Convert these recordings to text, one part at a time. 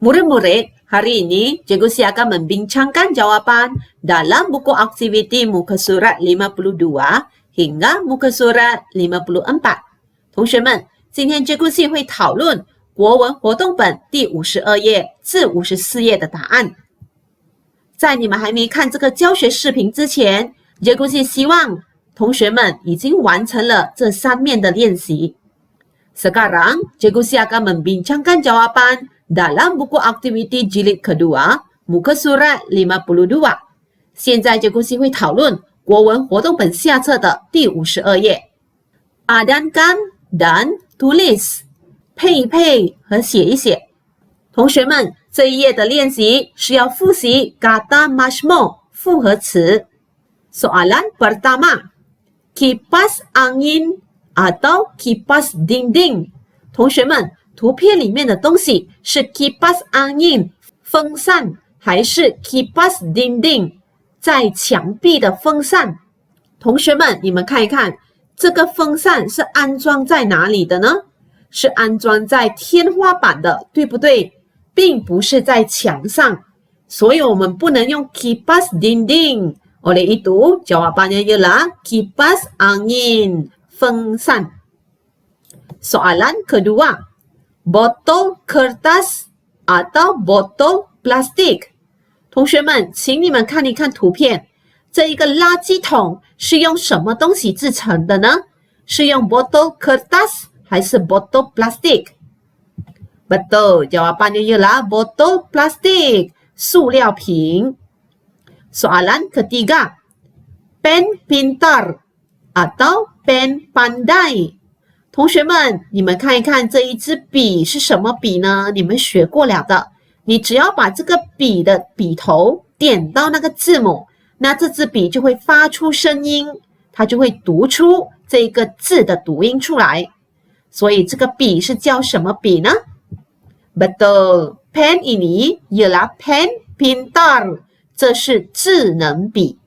Murid-murid, hari ini Cikgu Si akan membincangkan jawapan dalam buku aktiviti muka surat 52 hingga muka surat 54。同学们，今天Cikgu Si会讨论国文活动本第52页至54页的答案。在你们还没看这个教学视频之前，Cikgu Si希望同学们已经完成了这3面的练习。Sekarang, Cikgu Si akan membincangkan jawapan dalam buku aktiviti jilid kedua, muka surat 52。现在Cikgu Si会讨论国文活动本下册的第52页。Adankan dan tulis， 配一配和写一写。同学们，这一页的练习是要复习 kata majmuk 复合词。Soalan pertama, kipas angin atau kipas dinding。同学们，图片里面的东西是 kipas angin 风扇还是 kipas dinding 在墙壁的风扇？同学们，你们看一看，这个风扇是安装在哪里的呢？是安装在天花板的，对不对？并不是在墙上，所以我们不能用 kipas dinding。Oleh itu, jawabannya ialah kipas angin 风扇。Soalan kedua, botol kertas atau botol plastik。同学们，请你们看一看图片，这一个垃圾桶是用什么东西制成的呢？是用 botol kertas 还是 botol plastik？ Betul, jawabannya ialah botol plastik 塑料瓶。Soalan ketiga, pen pintar atau pen pandai。同学们，你们看一看这一支笔是什么笔呢？你们学过了的，你只要把这个笔的笔头点到那个字母，那这支笔就会发出声音，它就会读出这个字的读音出来。所以这个笔是叫什么笔呢？ Betul, pen ini ialah pen pintar， 这是智能笔。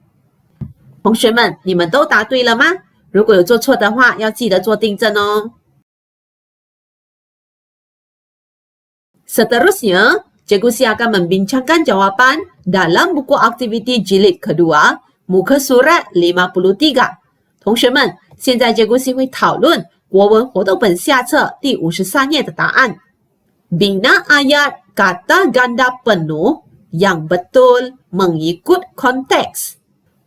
同学们，你们都答对了吗？如果有做错的话，要记得做订正哦。Seterusnya, Cikgu Si akan membincangkan jawapan dalam buku aktiviti jilid kedua, muka surat 53。同学们，现在Cikgu Si会讨论国文活动本下册第53页的答案。Bina ayat kata ganda penuh yang betul mengikut konteks。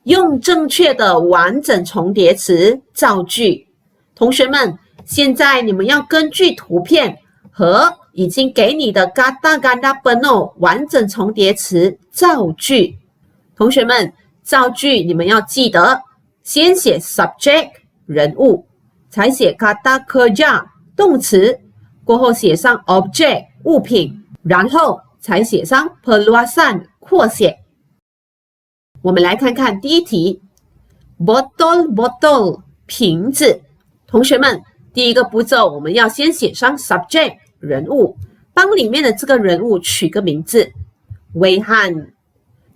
用正确的完整重叠词造句。同学们，现在你们要根据图片和已经给你的 kata ganda penuh 完整重叠词造句。同学们，造句你们要记得，先写 subject 人物，才写 kata kerja 动词，过后写上 object 物品，然后才写上 perluasan 扩写。我们来看看第一题 ，botol 瓶子。同学们，第一个步骤我们要先写上 subject 人物，帮里面的这个人物取个名字 Weihan。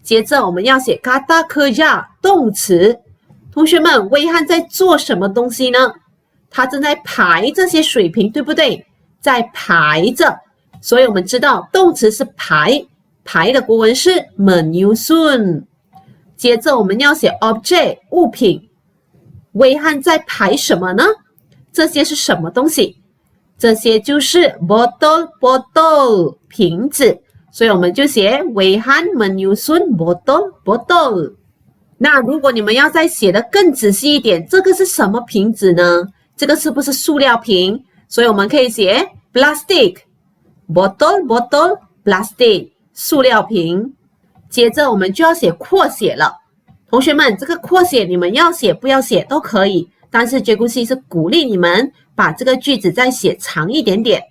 接着我们要写 kata kerja 动词。同学们，Weihan在做什么东西呢？他正在排这些水瓶，对不对？在排着，所以我们知道动词是排，排的国文是 menyusun。接着我们要写 object 物品，Weihan在排什么呢？这些是什么东西？这些就是 botol 瓶子，所以我们就写 Weihan menyusun botol。那如果你们要再写的更仔细一点，这个是什么瓶子呢？这个是不是塑料瓶？所以我们可以写 plastic botol plastic 塑料瓶。接着我们就要写扩写了。同学们，这个扩写你们要写不要写都可以，但是Cikgu Si是鼓励你们把这个句子再写长一点点。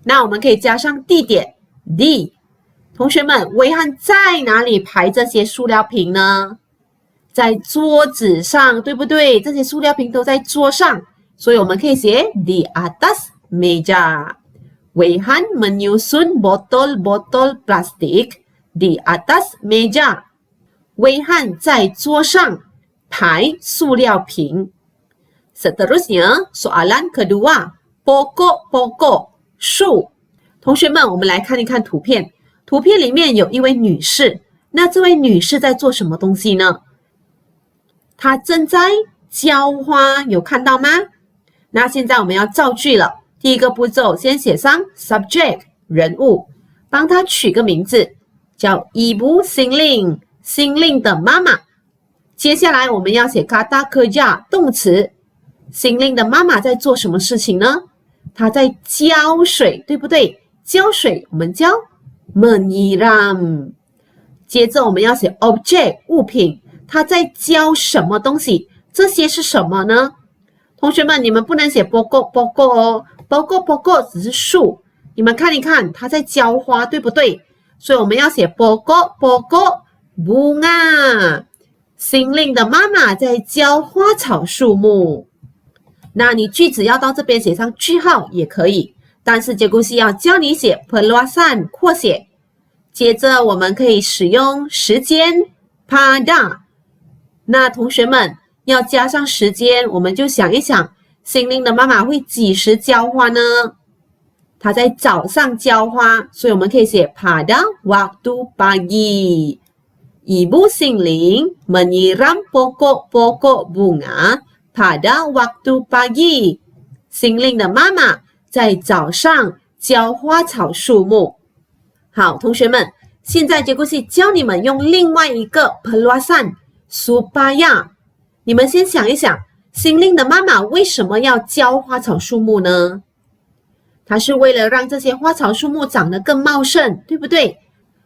那我们可以加上地点 D。同学们，Weihan在哪里排这些塑料瓶呢？在桌子上，对不对？这些塑料瓶都在桌上，所以我们可以写 di atas meja。Weihan menyusun botol plastik di atas meja。Weihan在桌上排塑料瓶。Seterusnya, soalan kedua, pokok 树。同学们，我们来看一看图片。图片里面有一位女士，那这位女士在做什么东西呢？她正在浇花，有看到吗？那现在我们要造句了。第一个步骤，先写上 subject 人物，帮她取个名字，叫 Ibu Singling 心令的妈妈。接下来我们要写 kata kerja 动词，心令的妈妈在做什么事情呢？她在浇水，对不对？浇水我们叫 menyiram。接着我们要写 object 物品，她在浇什么东西？这些是什么呢？同学们，你们不能写 pokok 哦， pokok 只是树。你们看一看，她在浇花，对不对？所以我们要写 pokok bunga。心令的妈妈在浇花草树木。那你句子要到这边写上句号也可以，但是结构系要教你写 perluasan 扩写。接着我们可以使用时间 pada。那同学们要加上时间，我们就想一想，心令的妈妈会几时浇花呢？她在早上浇花，所以我们可以写 pada waktu pagi。Ibu Singling menyiram pokok-pokok bunga pada waktu pagi。心令的妈妈在早上浇花草树木。好，同学们，现在结构系教你们用另外一个 perluasan supaya。你们先想一想，心令的妈妈为什么要浇花草树木呢？它是为了让这些花草树木长得更茂盛，对不对？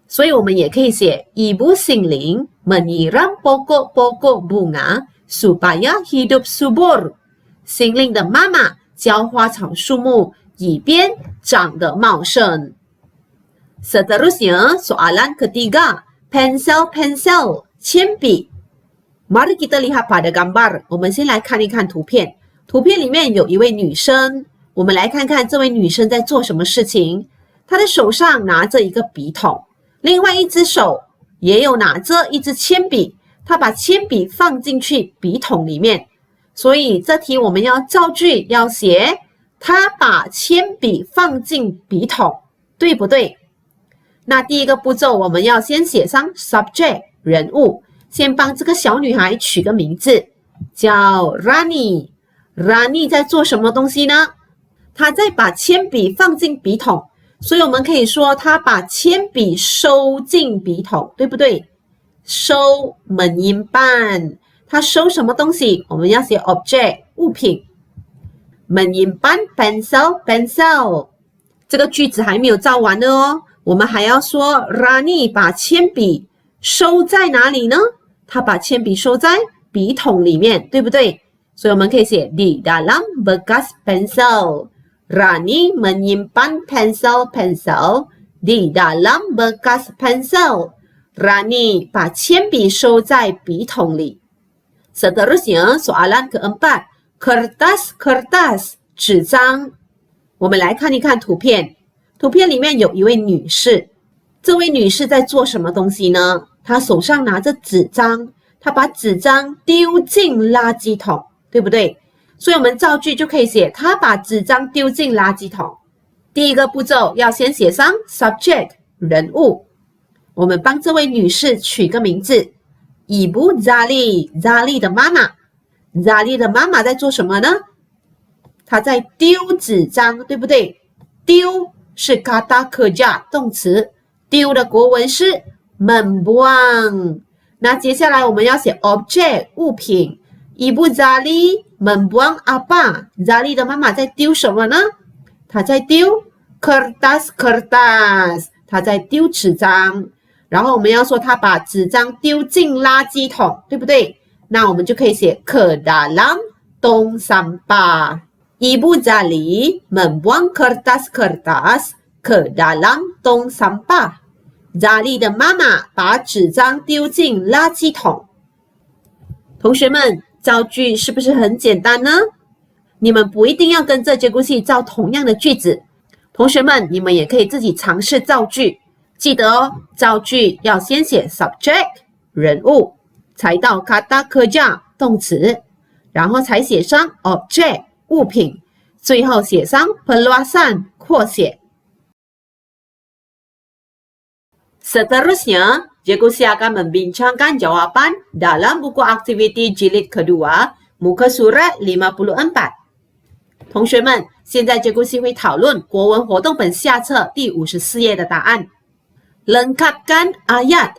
所以我们也可以写 Ibu Singling menyiram pokok-pokok bunga supaya hidup subur。心令的妈妈浇花草树木，以便长得茂盛。Seterusnya, soalan ketiga, pensel 铅笔。Mari kita lihat pada gambar。我们先来看一看图片。图片里面有一位女生，我们来看看这位女生在做什么事情。她的手上拿着一个笔筒。另外一只手也有拿着一支铅笔，他把铅笔放进去笔筒里面，所以这题我们要造句，要写他把铅笔放进笔筒，对不对？那第一个步骤我们要先写上 subject 人物，先帮这个小女孩取个名字，叫 Rani。Rani 在做什么东西呢？她在把铅笔放进笔筒。所以我们可以说他把铅笔收进笔筒，对不对？收 menyimpan， 他收什么东西？我们要写 object 物品。menyimpan pensel。 这个句子还没有造完的哦，我们还要说 Rani 把铅笔收在哪里呢？他把铅笔收在笔筒里面，对不对？所以我们可以写 di dalam bekas pensel。Rani menyimpan pensel di dalam bekas pensel。 Rani 把铅笔收在笔筒里。Seterusnya, soalan keempat, kertas 纸张。我们来看一看图片。图片里面有一位女士，这位女士在做什么东西呢？她手上拿着纸张，她把纸张丢进垃圾桶，对不对？所以我们造句就可以写他把纸张丢进垃圾桶。第一个步骤要先写上 subject 人物，我们帮这位女士取个名字 Ibu Zali 的妈妈。Zali 的妈妈在做什么呢？她在丢纸张，对不对？丢是 kata kerja 动词，丢的国文是 membuang。 那接下来我们要写 object 物品。Ibu Zali membuang apa？ Zali 的妈妈在丢什么呢？她在丢 kertas， 她在丢纸张。然后我们要说她把纸张丢进垃圾桶，对不对？那我们就可以写 ke dalam tong sampah。Ibu Zali membuang kertas ke dalam tong sampah。 Zali 的妈妈把纸张丢进垃圾桶。同学们，造句是不是很简单呢？你们不一定要跟着结构系造同样的句子，同学们，你们也可以自己尝试造句。记得哦，造句要先写 subject 人物，才到 kata kerja 动词，然后才写上 object 物品，最后写上 perluasan 扩写。Seterusnya, Cikgu akan membincangkan jawapan dalam buku aktiviti jilid kedua, muka surat 54. 同学们，现在结构系会讨论国文活动本下册第54页的答案。Lengkapkan ayat，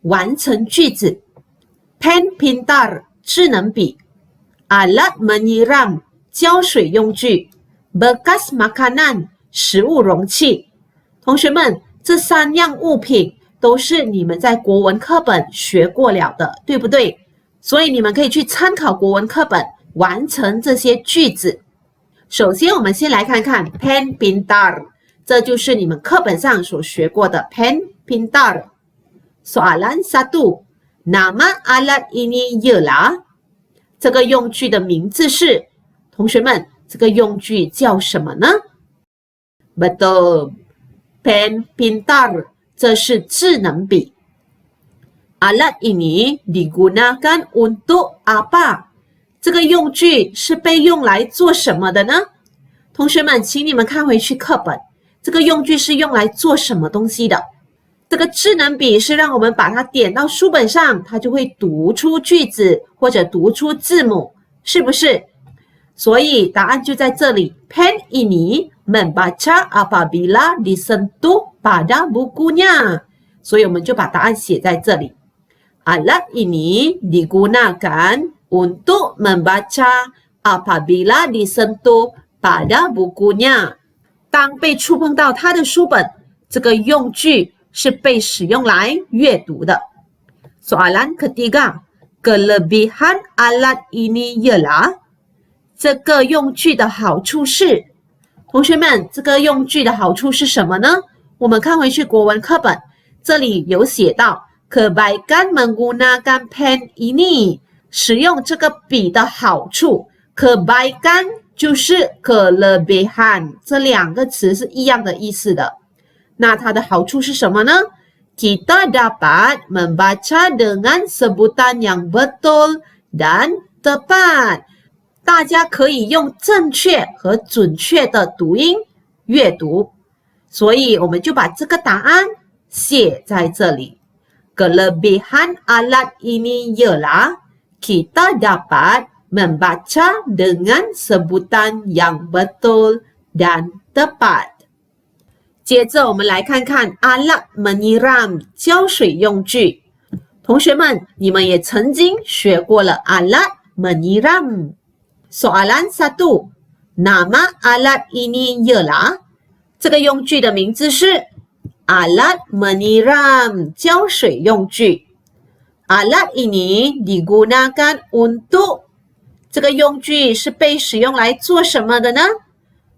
完成句子。Pen pintar， 智能笔。Alat menyiram， 浇水用具。Bekas makanan， 食物容器。同学们，这三样物品都是你们在国文课本学过了的，对不对？所以你们可以去参考国文课本，完成这些句子。首先，我们先来看看 pen pintar， 这就是你们课本上所学过的 pen pintar。Soalan 1， Nama alat ini ialah， 这个用具的名字是，同学们，这个用具叫什么呢？ Betul， pen pintar， 这是智能笔。Alat ini digunakan untuk apa？这个用具是被用来做什么的呢？同学们，请你们看回去课本，这个用具是用来做什么东西的？这个智能笔是让我们把它点到书本上，它就会读出句子或者读出字母，是不是？所以答案就在这里 ，pen ini membaca apabila disentuh pada bukunya， 所以我们就把答案写在这里。Alat ini digunakan untuk membaca apabila disentuh pada bukunya。当被触碰到它的书本，这个用具是被使用来阅读的。Soalan ketiga， kelebihan alat ini ialah， 这个用具的好处是，同学们，这个用具的好处是什么呢？我们看回去国文课本，这里有写到 kebaikan menggunakan pen ini， 使用这个笔的好处。kebaikan 就是 kelebihan， 这两个词是一样的意思的。那它的好处是什么呢？ Kita dapat membaca dengan sebutan yang betul dan tepat。大家可以用正确和准确的读音阅读，所以我们就把这个答案写在这里。Kelebihan alat ini ialah kita dapat membaca dengan sebutan yang betul dan tepat。接着我们来看看 alat menyiram 浇水用具。同学们，你们也曾经学过了 alat menyiram。Soalan 1， Nama alat ini ialah， 这个用具的名字是 alat menyiram 浇水用具。Alat ini digunakan untuk， 这个用具是被使用来做什么的呢？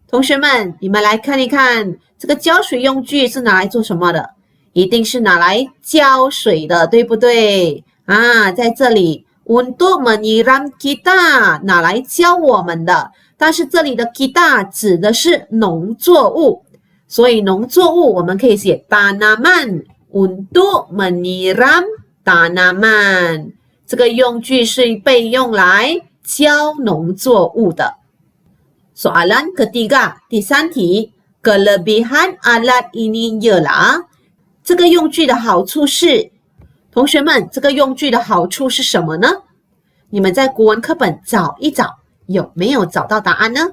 同学们，你们来看一看，这个浇水用具是拿来做什么的？一定是拿来浇水的，对不对？啊，在这里 untuk menyiram kita 拿来浇我们的，但是这里的 kita 指的是农作物，所以农作物我们可以写 tanaman untuk menyiram tanaman， 这个用具是被用来浇农作物的。Soalan ketiga， 第三题 kelebihan alat ini ialah， 这个用具的好处是，同学们，这个用具的好处是什么呢？你们在国文课本找一找，有没有找到答案呢？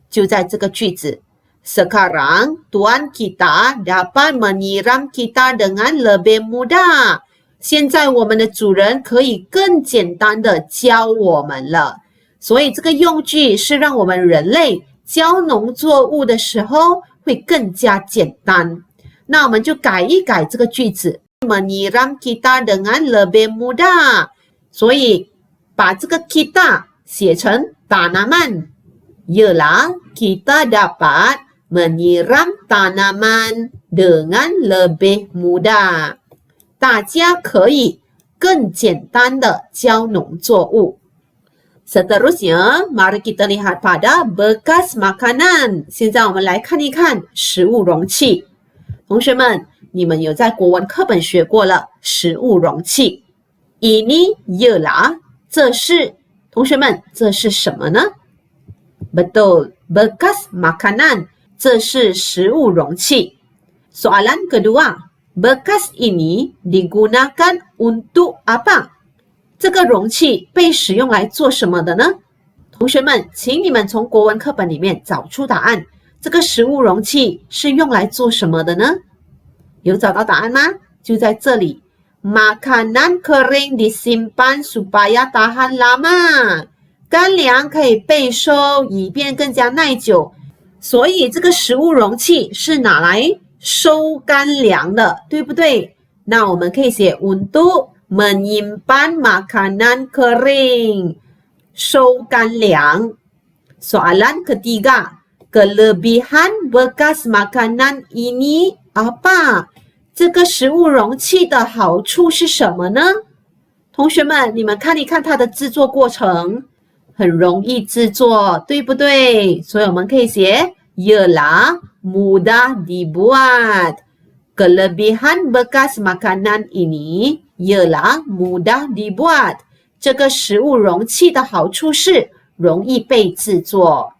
就在这个句子 Sekarang Tuan kita dapat menyiram kita dengan lebih mudah。 现在我们的主人可以更简单的教我们了，所以这个用具是让我们人类浇农作物的时候会更加简单。那我们就改一改这个句子 menyiram kita dengan lebih mudah， 所以把这个 kita 写成 tanaman， ialah kita dapat menyiram tanaman dengan lebih mudah， 大家可以更简单的浇农作物。Seterusnya, mari kita lihat pada bekas makanan。 现在我们来看一看食物容器。同学们，你们有在国文课本学过了食物容器。Ini ialah， 这是，同学们，这是什么呢？ Betul， bekas makanan， 这是食物容器。Soalan kedua， Bekas ini digunakan untuk apa？这个容器被使用来做什么的呢？同学们，请你们从国文课本里面找出答案。这个食物容器是用来做什么的呢？有找到答案吗？就在这里。Makanan kering disimpan supaya tahan lama。干粮可以备收，以便更加耐久。所以这个食物容器是拿来收干粮的，对不对？那我们可以写 untuk menyimpan makanan kering， 收干粮。Soalan ketiga, kelebihan bekas makanan ini apa？ 这个食物容器的好处是什么呢？同学们，你们看一看它的制作过程，很容易制作，对不对？所以我们可以写 ialah mudah dibuat. Kelebihan bekas makanan ini ialah mudah dibuat. 这个食物容器的好处是容易被制作。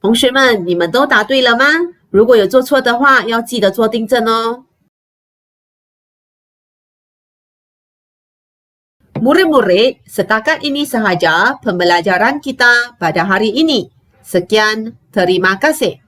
同学们，你们都答对了吗？如果有做错的话，要记得做订正哦。Murid-murid, setakat ini sahaja pembelajaran kita pada hari ini. Sekian, terima kasih.